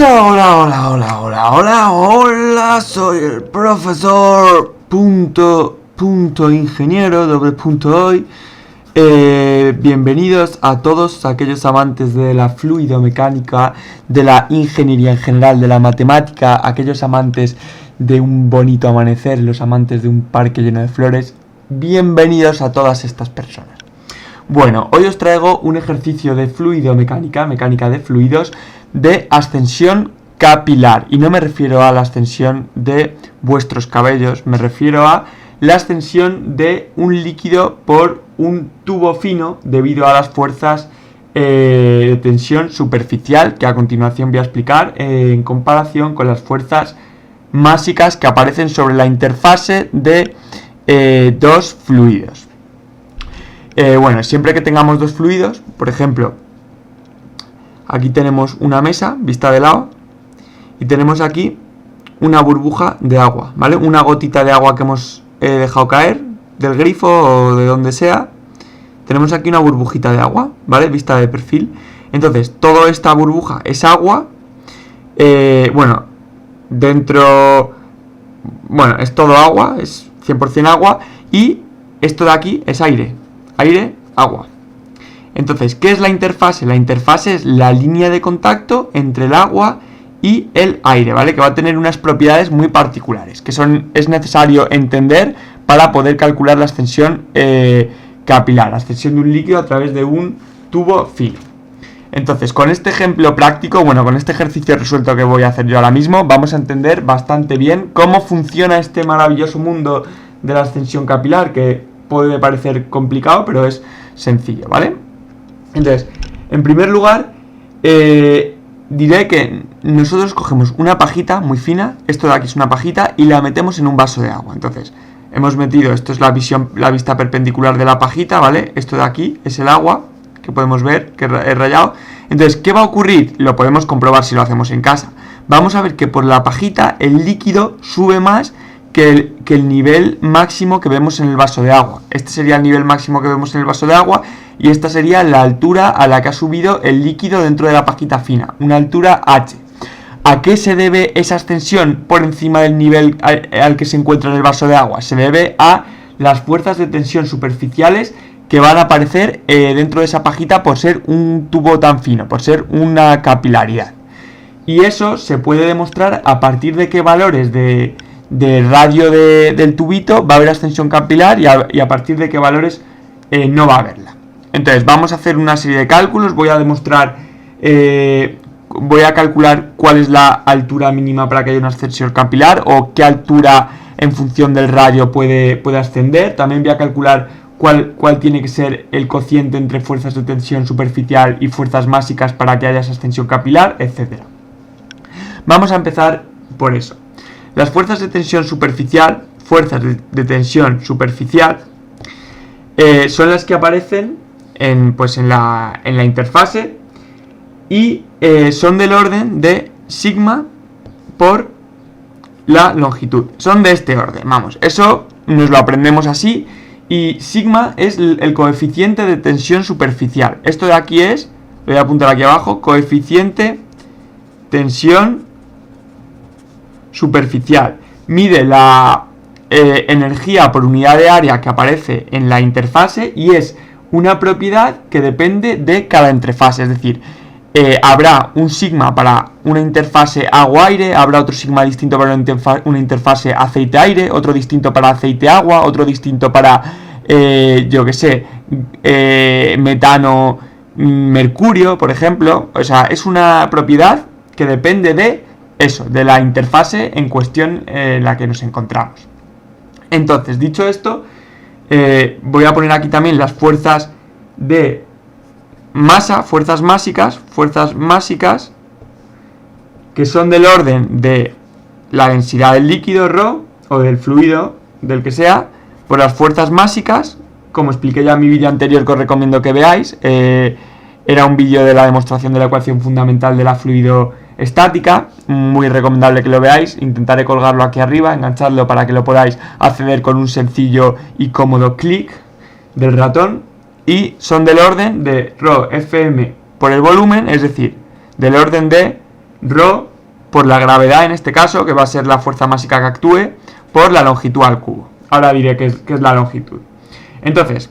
Hola, soy el profesor ingeniero hoy. Bienvenidos a todos aquellos amantes de la fluidomecánica, de la ingeniería en general, de la matemática, aquellos amantes de un bonito amanecer, los amantes de un parque lleno de flores. Bienvenidos a todas estas personas. Bueno, hoy os traigo un ejercicio de fluidomecánica, mecánica de fluidos, de ascensión capilar. Y no me refiero a la ascensión de vuestros cabellos, me refiero a la ascensión de un líquido por un tubo fino debido a las fuerzas de tensión superficial, que a continuación voy a explicar, en comparación con las fuerzas másicas que aparecen sobre la interfase de dos fluidos. Bueno, siempre que tengamos dos fluidos, por ejemplo, aquí tenemos una mesa vista de lado y tenemos aquí una burbuja de agua, ¿vale? Una gotita de agua que hemos dejado caer del grifo o de donde sea. Tenemos aquí una burbujita de agua, ¿vale? Vista de perfil. Entonces, toda esta burbuja es agua. Bueno, es todo agua, es 100% agua. Y esto de aquí es aire. Aire, agua. Entonces, ¿qué es la interfase? La interfase es la línea de contacto entre el agua y el aire, ¿vale? Que va a tener unas propiedades muy particulares, que es necesario entender para poder calcular la ascensión capilar, la ascensión de un líquido a través de un tubo fino. Entonces, con este ejemplo práctico, con este ejercicio resuelto que voy a hacer yo ahora mismo, vamos a entender bastante bien cómo funciona este maravilloso mundo de la ascensión capilar, que puede parecer complicado, pero es sencillo, ¿vale? Entonces, en primer lugar, diré que nosotros cogemos una pajita muy fina, esto de aquí es una pajita, y la metemos en un vaso de agua. Entonces, hemos metido, esto es la vista perpendicular de la pajita, ¿vale? Esto de aquí es el agua, que podemos ver, que es rayado. Entonces, ¿qué va a ocurrir? Lo podemos comprobar si lo hacemos en casa. Vamos a ver que por la pajita el líquido sube más que el nivel máximo que vemos en el vaso de agua. Este sería el nivel máximo que vemos en el vaso de agua y esta sería la altura a la que ha subido el líquido dentro de la pajita fina, una altura h. ¿A qué se debe esa ascensión por encima del nivel al que se encuentra en el vaso de agua? Se debe a las fuerzas de tensión superficiales que van a aparecer dentro de esa pajita por ser un tubo tan fino, por ser una capilaridad. Y eso se puede demostrar a partir de qué valores de radio del tubito va a haber ascensión capilar y a partir de qué valores no va a haberla. Entonces vamos a hacer una serie de cálculos, voy a demostrar, voy a calcular cuál es la altura mínima para que haya una ascensión capilar o qué altura en función del radio puede ascender. También voy a calcular cuál tiene que ser el cociente entre fuerzas de tensión superficial y fuerzas másicas para que haya esa ascensión capilar, etc. Vamos a empezar por eso. Las fuerzas de tensión superficial, son las que aparecen en la interfase y son del orden de sigma por la longitud. Son de este orden, eso nos lo aprendemos así. Y sigma es el coeficiente de tensión superficial. Esto de aquí es, lo voy a apuntar aquí abajo, coeficiente tensión superficial. Mide la energía por unidad de área que aparece en la interfase y es una propiedad que depende de cada interfase. Es decir, habrá un sigma para una interfase agua-aire, habrá otro sigma distinto para una interfase aceite-aire, otro distinto para aceite-agua, otro distinto para, metano-mercurio, por ejemplo. O sea, es una propiedad que depende de la interfase en cuestión en la que nos encontramos. Entonces, dicho esto, voy a poner aquí también las fuerzas de masa, fuerzas másicas, que son del orden de la densidad del líquido ρ o del fluido, del que sea, por las fuerzas másicas, como expliqué ya en mi vídeo anterior que os recomiendo que veáis. Era un vídeo de la demostración de la ecuación fundamental de la fluidoestática, muy recomendable que lo veáis. Intentaré colgarlo aquí arriba, engancharlo para que lo podáis acceder con un sencillo y cómodo clic del ratón. Y son del orden de ρ Fm por el volumen, es decir, del orden de ρ por la gravedad en este caso, que va a ser la fuerza másica que actúe, por la longitud al cubo. Ahora diré qué es la longitud. Entonces,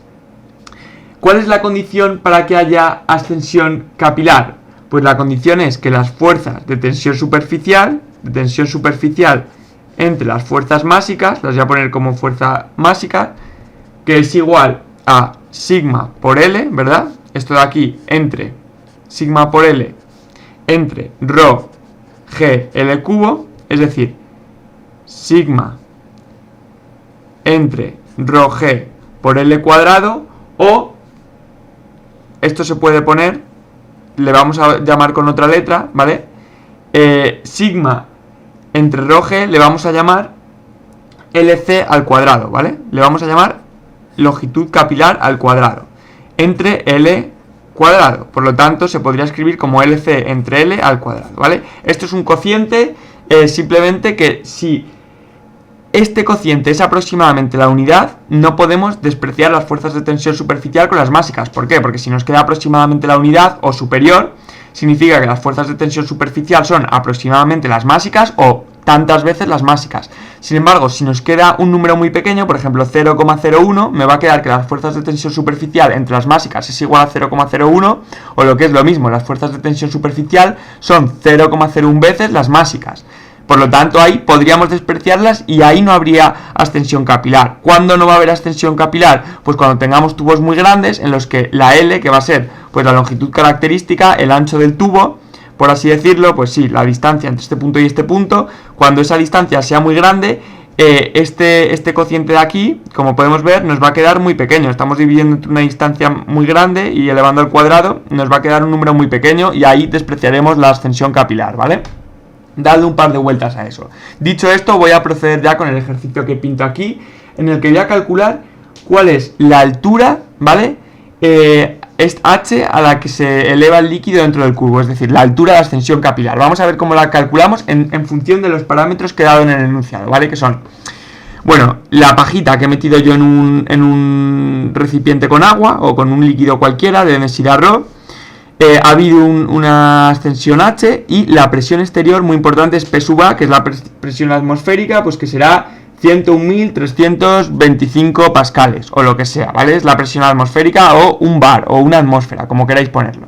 ¿cuál es la condición para que haya ascensión capilar? Pues la condición es que las fuerzas de tensión superficial entre las fuerzas másicas, las voy a poner como fuerza másica, que es igual a sigma por L, ¿verdad? Esto de aquí, entre sigma por L, entre rho g L cubo, es decir, sigma entre rho g por L cuadrado, o esto se puede poner, le vamos a llamar con otra letra, ¿vale? Sigma entre rho g le vamos a llamar LC al cuadrado, ¿vale? Le vamos a llamar longitud capilar al cuadrado, entre L cuadrado. Por lo tanto, se podría escribir como LC entre L al cuadrado, ¿vale? Esto es un cociente, simplemente que si este cociente es aproximadamente la unidad, no podemos despreciar las fuerzas de tensión superficial con las másicas. ¿Por qué? Porque si nos queda aproximadamente la unidad o superior, significa que las fuerzas de tensión superficial son aproximadamente las másicas o tantas veces las másicas. Sin embargo, si nos queda un número muy pequeño, por ejemplo 0,01, me va a quedar que las fuerzas de tensión superficial entre las másicas es igual a 0,01, o lo que es lo mismo, las fuerzas de tensión superficial son 0,01 veces las másicas. Por lo tanto, ahí podríamos despreciarlas y ahí no habría ascensión capilar. ¿Cuándo no va a haber ascensión capilar? Pues cuando tengamos tubos muy grandes en los que la L, que va a ser pues la longitud característica, el ancho del tubo, por así decirlo, pues sí, la distancia entre este punto y este punto, cuando esa distancia sea muy grande, este cociente de aquí, como podemos ver, nos va a quedar muy pequeño. Estamos dividiendo entre una distancia muy grande y elevando al cuadrado, nos va a quedar un número muy pequeño y ahí despreciaremos la ascensión capilar, ¿vale? Dadle un par de vueltas a eso. Dicho esto, voy a proceder ya con el ejercicio que pinto aquí, en el que voy a calcular cuál es la altura, ¿vale? Es h a la que se eleva el líquido dentro del cubo, es decir, la altura de ascensión capilar. Vamos a ver cómo la calculamos en función de los parámetros que he dado en el enunciado, ¿vale? Que son, bueno, la pajita que he metido yo en un recipiente con agua o con un líquido cualquiera de densidad ρ. Ha habido una ascensión h y la presión exterior, muy importante, es P sub A, que es la presión atmosférica, pues que será 101.325 pascales o lo que sea, ¿vale? Es la presión atmosférica o un bar o una atmósfera, como queráis ponerlo.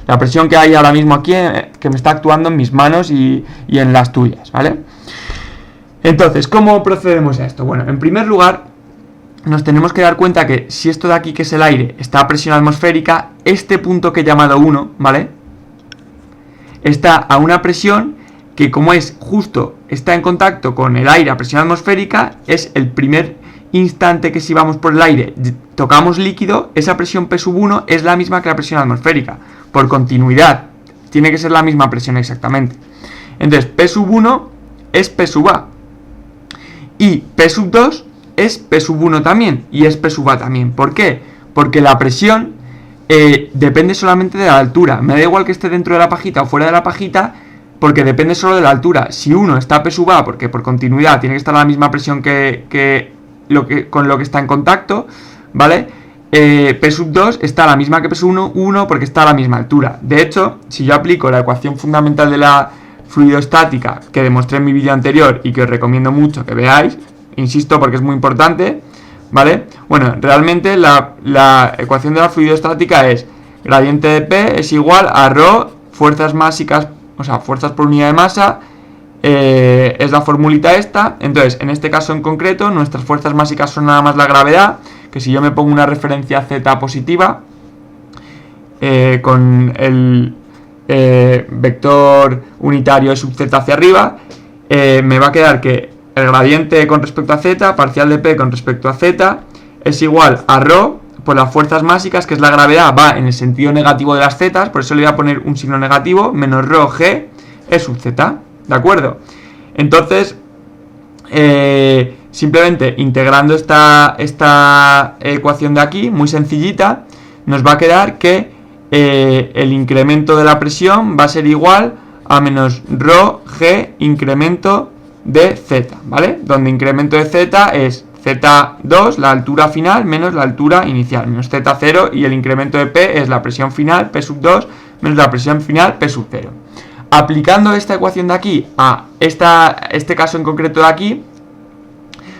La presión que hay ahora mismo aquí, que me está actuando en mis manos y en las tuyas, ¿vale? Entonces, ¿cómo procedemos a esto? Bueno, en primer lugar, nos tenemos que dar cuenta que si esto de aquí, que es el aire, está a presión atmosférica, este punto que he llamado 1, ¿vale? Está a una presión que, como es justo, está en contacto con el aire a presión atmosférica, es el primer instante que si vamos por el aire, tocamos líquido, esa presión P sub 1 es la misma que la presión atmosférica, por continuidad, tiene que ser la misma presión exactamente. Entonces, P sub 1 es P sub A, y P sub 2 es P sub 1 también, y es P sub A también. ¿Por qué? Porque la presión depende solamente de la altura. Me da igual que esté dentro de la pajita o fuera de la pajita, porque depende solo de la altura. Si uno está a P sub A, porque por continuidad tiene que estar a la misma presión con lo que está en contacto, ¿vale? P sub 2 está a la misma que P sub 1 porque está a la misma altura. De hecho, si yo aplico la ecuación fundamental de la fluidostática que demostré en mi vídeo anterior y que os recomiendo mucho que veáis, insisto porque es muy importante, ¿vale? Bueno, realmente la ecuación de la fluidostática es gradiente de P es igual a ρ, fuerzas másicas, o sea, fuerzas por unidad de masa, es la formulita esta. Entonces, en este caso en concreto, nuestras fuerzas másicas son nada más la gravedad, que si yo me pongo una referencia z positiva, con el vector unitario sub z hacia arriba, me va a quedar que el gradiente con respecto a z, parcial de P con respecto a z, es igual a ρ por las fuerzas másicas, que es la gravedad, va en el sentido negativo de las z, por eso le voy a poner un signo negativo, menos ρ g e sub z, ¿de acuerdo? Entonces, simplemente integrando esta ecuación de aquí, muy sencillita, nos va a quedar que el incremento de la presión va a ser igual a menos ρ g incremento de z, ¿vale? Donde incremento de z es z2, la altura final, menos la altura inicial, menos z0, y el incremento de P es la presión final, P sub 2, menos la presión final, P sub 0. aplicando esta ecuación de aquí a este caso en concreto de aquí,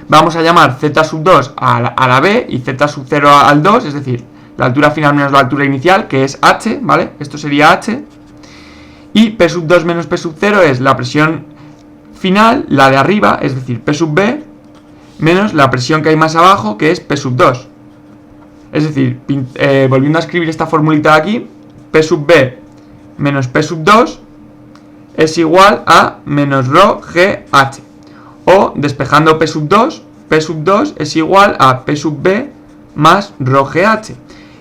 vamos a llamar z sub 2 a la b y z sub 0 al 2, es decir, la altura final menos la altura inicial, que es h, ¿vale? Esto sería h. Y P sub 2 menos P sub 0 es la presión final, la de arriba, es decir, P sub B, menos la presión que hay más abajo, que es P sub 2. Es decir, volviendo a escribir esta formulita de aquí, P sub B menos P sub 2 es igual a menos rho GH. O, despejando P sub 2 es igual a P sub B más rho GH.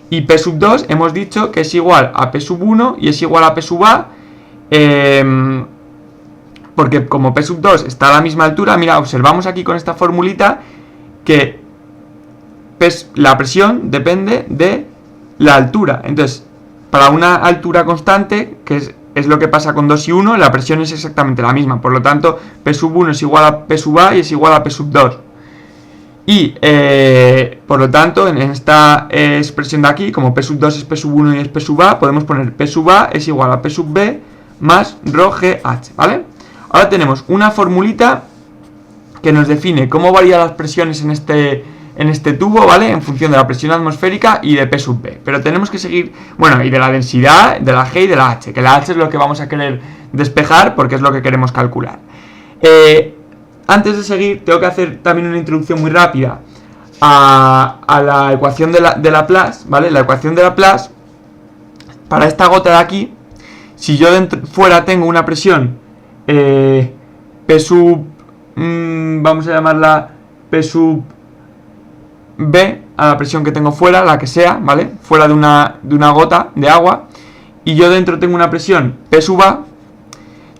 Y P sub 2 hemos dicho que es igual a P sub 1 y es igual a P sub A, porque como P sub 2 está a la misma altura, mira, observamos aquí con esta formulita que la presión depende de la altura. Entonces, para una altura constante, que es lo que pasa con 2 y 1, la presión es exactamente la misma. Por lo tanto, P sub 1 es igual a P sub A y es igual a P sub 2. Y, por lo tanto, en esta expresión de aquí, como P sub 2 es P sub 1 y es P sub A, podemos poner P sub A es igual a P sub B más rho GH, ¿vale? Ahora tenemos una formulita que nos define cómo varían las presiones en este tubo, ¿vale? En función de la presión atmosférica y de P sub B. Pero tenemos que seguir, bueno, y de la densidad, de la G y de la H, que la H es lo que vamos a querer despejar porque es lo que queremos calcular. Antes de seguir, tengo que hacer también una introducción muy rápida a la ecuación de Laplace, ¿vale? La ecuación de Laplace, para esta gota de aquí, si yo fuera tengo una presión P sub, vamos a llamarla P sub B, a la presión que tengo fuera, la que sea, ¿vale? Fuera de una gota de agua, y yo dentro tengo una presión P sub A,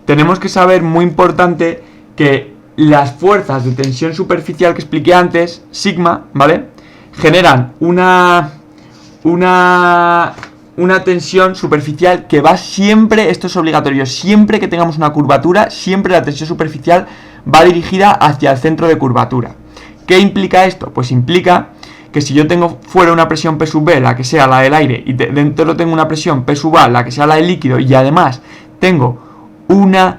tenemos que saber, muy importante, que las fuerzas de tensión superficial que expliqué antes, sigma, ¿vale? Generan una tensión superficial que va siempre, esto es obligatorio, siempre que tengamos una curvatura, siempre la tensión superficial va dirigida hacia el centro de curvatura. ¿Qué implica esto? Pues implica que si yo tengo fuera una presión P sub B, la que sea la del aire, y dentro tengo una presión P sub A, la que sea la del líquido, y además tengo una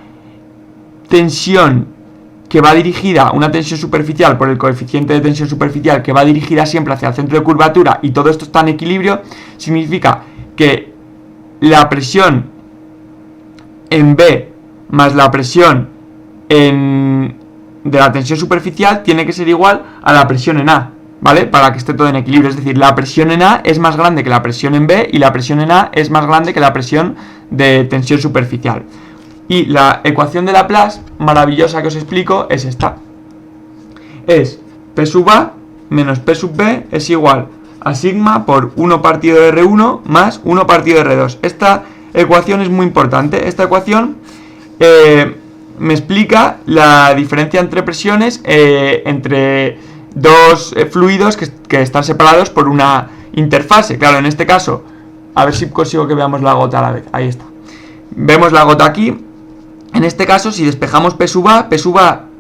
tensión que va dirigida, una tensión superficial por el coeficiente de tensión superficial que va dirigida siempre hacia el centro de curvatura, y todo esto está en equilibrio, significa que la presión en B más la presión de la tensión superficial tiene que ser igual a la presión en A, ¿vale? Para que esté todo en equilibrio, es decir, la presión en A es más grande que la presión en B y la presión en A es más grande que la presión de tensión superficial. Y la ecuación de Laplace, maravillosa que os explico, es esta. Es P sub A menos P sub B es igual a sigma por 1 partido de R1 más 1 partido de R2. Esta ecuación es muy importante. Esta ecuación me explica la diferencia entre presiones entre dos fluidos que están separados por una interfase. Claro, en este caso, a ver si consigo que veamos la gota a la vez. Ahí está. Vemos la gota aquí. En este caso, si despejamos P sub A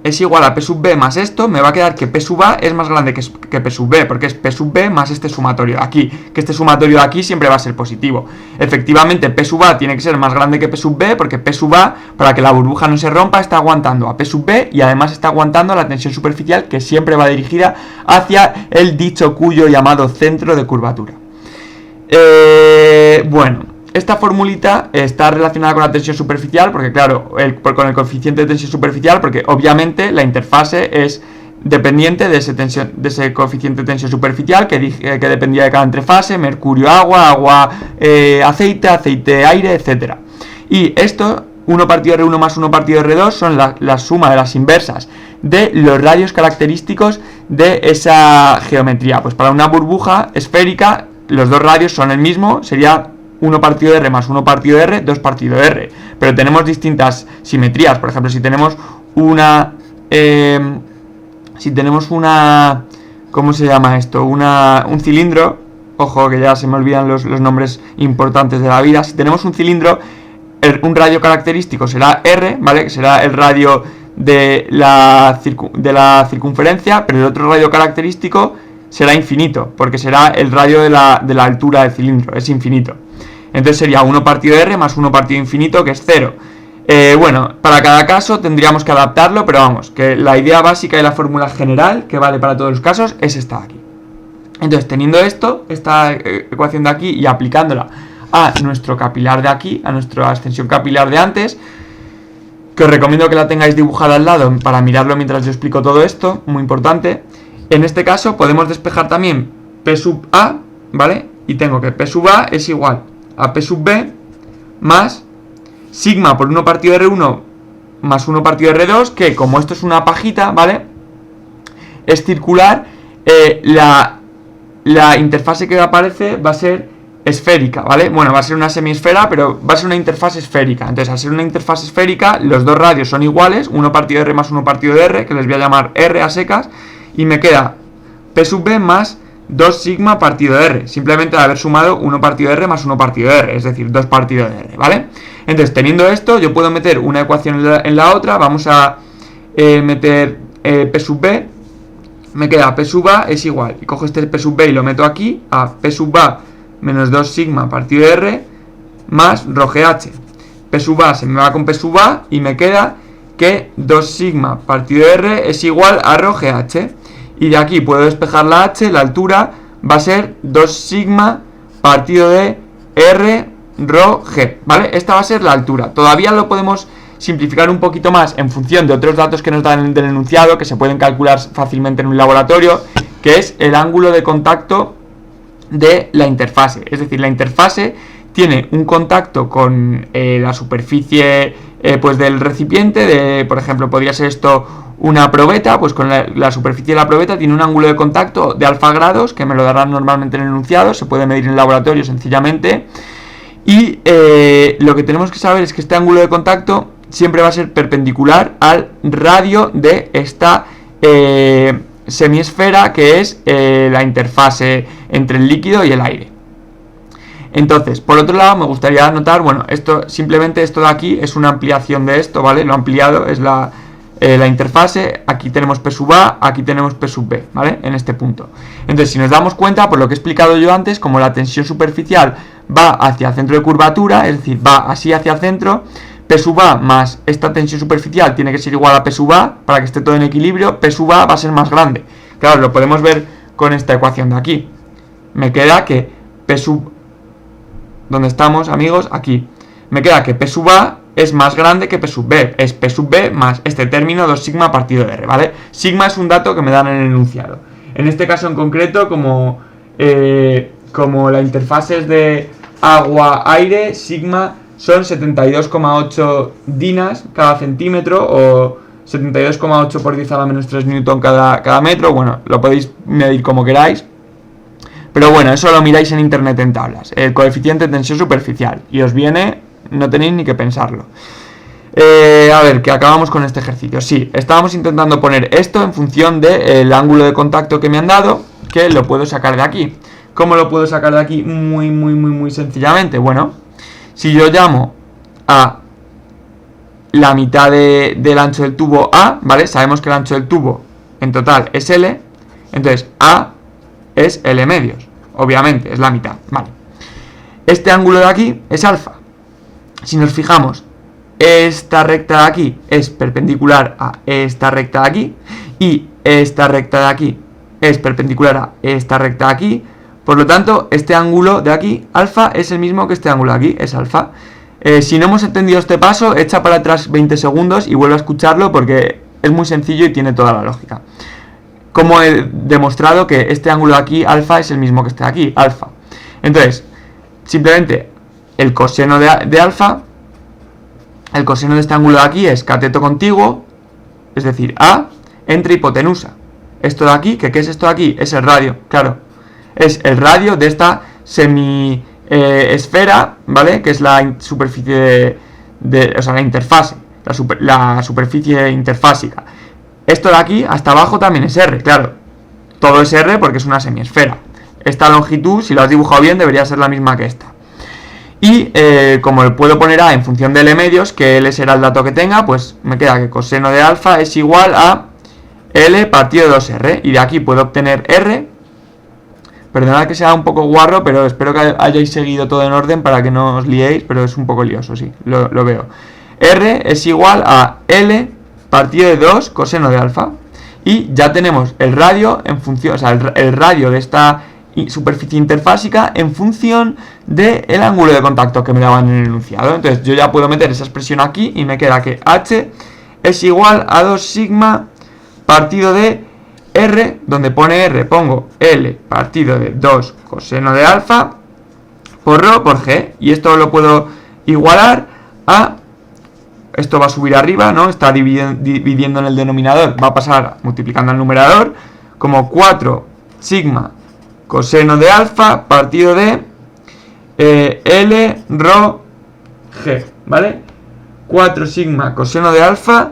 es igual a P sub B más esto, me va a quedar que P sub A es más grande que P sub B, porque es P sub B más este sumatorio de aquí, que este sumatorio de aquí siempre va a ser positivo. Efectivamente, P sub A tiene que ser más grande que P sub B, porque P sub A, para que la burbuja no se rompa, está aguantando a P sub B y además está aguantando la tensión superficial que siempre va dirigida hacia el dicho cuyo llamado centro de curvatura. Bueno, esta formulita está relacionada con la tensión superficial, porque claro, con el coeficiente de tensión superficial, porque obviamente la interfase es dependiente de ese coeficiente de tensión superficial que dependía de cada entrefase, mercurio, agua, aceite, aire, etc. Y esto, 1 partido de R1 más 1 partido de R2, son la suma de las inversas de los radios característicos de esa geometría. Pues para una burbuja esférica, los dos radios son el mismo, sería 1 partido de R más 1 partido de R, 2 partido de R. Pero tenemos distintas simetrías. Por ejemplo, si tenemos una... ¿cómo se llama esto? Un cilindro. Ojo, que ya se me olvidan los nombres importantes de la vida. Si tenemos un cilindro, un radio característico será R, ¿vale? Que será el radio de la circunferencia, pero el otro radio característico será infinito, porque será el radio de la altura del cilindro, es infinito. Entonces sería 1 partido de R más 1 partido infinito, que es 0. Bueno, para cada caso tendríamos que adaptarlo, pero vamos, que la idea básica y la fórmula general que vale para todos los casos es esta de aquí. Entonces, teniendo esta ecuación de aquí y aplicándola a nuestro capilar de aquí, a nuestra extensión capilar de antes, que os recomiendo que la tengáis dibujada al lado para mirarlo mientras yo explico todo esto, muy importante. En este caso podemos despejar también P sub A, ¿vale? Y tengo que P sub A es igual a P sub B más sigma por 1 partido R1 más 1 partido R2, que como esto es una pajita, ¿vale? Es circular, la interfase que aparece va a ser esférica, ¿vale? Bueno, va a ser una semiesfera, pero va a ser una interfaz esférica. Entonces, al ser una interfaz esférica, los dos radios son iguales, 1 partido R más 1 partido de R, que les voy a llamar R a secas, y me queda P sub B más 2 sigma partido de R, simplemente de haber sumado 1 partido de R más 1 partido de R, es decir, 2 partidos de R, ¿vale? Entonces, teniendo esto, yo puedo meter una ecuación en la otra, vamos a meter P sub B, me queda P sub A es igual, y cojo este P sub B y lo meto aquí, a P sub A menos 2 sigma partido de R más rho GH. P sub A se me va con P sub A y me queda que 2 sigma partido de R es igual a rho GH. Y de aquí puedo despejar la H, la altura va a ser 2 sigma partido de R rho G, ¿vale? Esta va a ser la altura. Todavía lo podemos simplificar un poquito más en función de otros datos que nos dan del enunciado, que se pueden calcular fácilmente en un laboratorio, que es el ángulo de contacto de la interfase. Es decir, la interfase tiene un contacto con la superficie pues del recipiente, por ejemplo, podría ser esto una probeta, pues con la superficie de la probeta tiene un ángulo de contacto de alfa grados, que me lo darán normalmente en el enunciado, se puede medir en el laboratorio sencillamente, y lo que tenemos que saber es que este ángulo de contacto siempre va a ser perpendicular al radio de esta semiesfera, que es la interfase entre el líquido y el aire. Entonces, por otro lado, me gustaría anotar, bueno, simplemente esto de aquí es una ampliación de esto, ¿vale? Lo ampliado es la interfase, aquí tenemos P sub A, aquí tenemos P sub B, ¿vale? En este punto. Entonces, si nos damos cuenta, por lo que he explicado yo antes, como la tensión superficial va hacia el centro de curvatura, es decir, va así hacia el centro, P sub A más esta tensión superficial tiene que ser igual a P sub A para que esté todo en equilibrio, P sub A va a ser más grande. Claro, lo podemos ver con esta ecuación de aquí. Me queda que P sub... ¿Dónde estamos, amigos? Aquí. Me queda que P sub A es más grande que P sub B. Es P sub B más este término 2 sigma partido de R, ¿vale? Sigma es un dato que me dan en el enunciado. En este caso en concreto, como la interfaz es de agua-aire, sigma son 72,8 dinas cada centímetro, o 72,8 por 10 a la menos 3 newton cada metro. Bueno, lo podéis medir como queráis. Pero bueno, eso lo miráis en internet en tablas. El coeficiente de tensión superficial. Y os viene, no tenéis ni que pensarlo. A ver, que acabamos con este ejercicio. Sí, estábamos intentando poner esto en función del ángulo de contacto que me han dado, que lo puedo sacar de aquí. ¿Cómo lo puedo sacar de aquí? Muy sencillamente. Bueno, si yo llamo a la mitad del ancho del tubo A, ¿vale? Sabemos que el ancho del tubo en total es L, entonces A es L medios, obviamente, es la mitad, ¿vale? Este ángulo de aquí es alfa. Si nos fijamos, esta recta de aquí es perpendicular a esta recta de aquí, y esta recta de aquí es perpendicular a esta recta de aquí. Por lo tanto, este ángulo de aquí, alfa, es el mismo que este ángulo de aquí, es alfa. Si no hemos entendido este paso, echa para atrás 20 segundos y vuelve a escucharlo porque es muy sencillo y tiene toda la lógica. Como he demostrado que este ángulo de aquí, alfa, es el mismo que este de aquí, alfa. Entonces, simplemente el coseno de alfa, el coseno de este ángulo de aquí es cateto contiguo, es decir, A, entre hipotenusa. Esto de aquí, ¿qué es esto de aquí? Es el radio, claro. Es el radio de esta esfera, ¿vale? Que es la superficie o sea, la interfase, la superficie interfásica. Esto de aquí hasta abajo también es R, claro. Todo es R porque es una semiesfera. Esta longitud, si lo has dibujado bien, debería ser la misma que esta. Y como puedo poner A en función de L medios, que L será el dato que tenga, pues me queda que coseno de alfa es igual a L partido de 2R. Y de aquí puedo obtener R. Perdonad que sea un poco guarro, pero espero que hayáis seguido todo en orden para que no os liéis, pero es un poco lioso, sí, lo veo. R es igual a L partido de 2 coseno de alfa. Y ya tenemos el radio en función, o sea, el radio de esta superficie interfásica en función del ángulo de contacto que me daban en el enunciado. Entonces yo ya puedo meter esa expresión aquí y me queda que H es igual a 2 sigma partido de R, donde pone R pongo L partido de 2 coseno de alfa por ρ por G, y esto lo puedo igualar a, esto va a subir arriba, ¿no? Está dividiendo en el denominador, va a pasar multiplicando el numerador, como 4 sigma coseno de alfa partido de L ρ G, ¿vale? 4 sigma coseno de alfa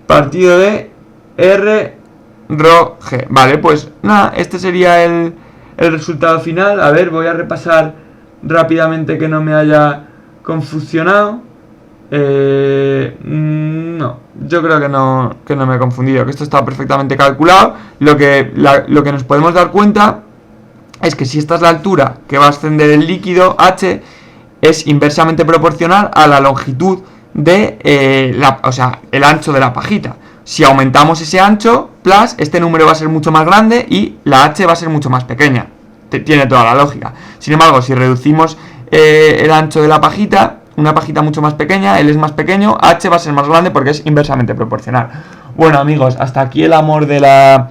partido de R ρ G. Vale, pues nada, este sería el resultado final. A ver, voy a repasar rápidamente que no me haya confusionado. No, yo creo que no me he confundido, que esto está perfectamente calculado. Lo que nos podemos dar cuenta es que si esta es la altura que va a ascender el líquido, H es inversamente proporcional a la longitud de el ancho de la pajita. Si aumentamos ese ancho, plus, este número va a ser mucho más grande y la H va a ser mucho más pequeña. Tiene toda la lógica. Sin embargo, si reducimos el ancho de la pajita, una pajita mucho más pequeña, L es más pequeño, H va a ser más grande porque es inversamente proporcional. Bueno, amigos, hasta aquí el amor de la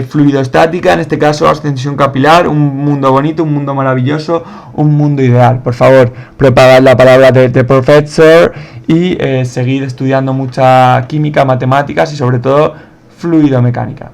fluidostática, en este caso ascensión capilar, un mundo bonito, un mundo maravilloso, un mundo ideal. Por favor, propagad la palabra de profesor y seguid estudiando mucha química, matemáticas y sobre todo fluidomecánica.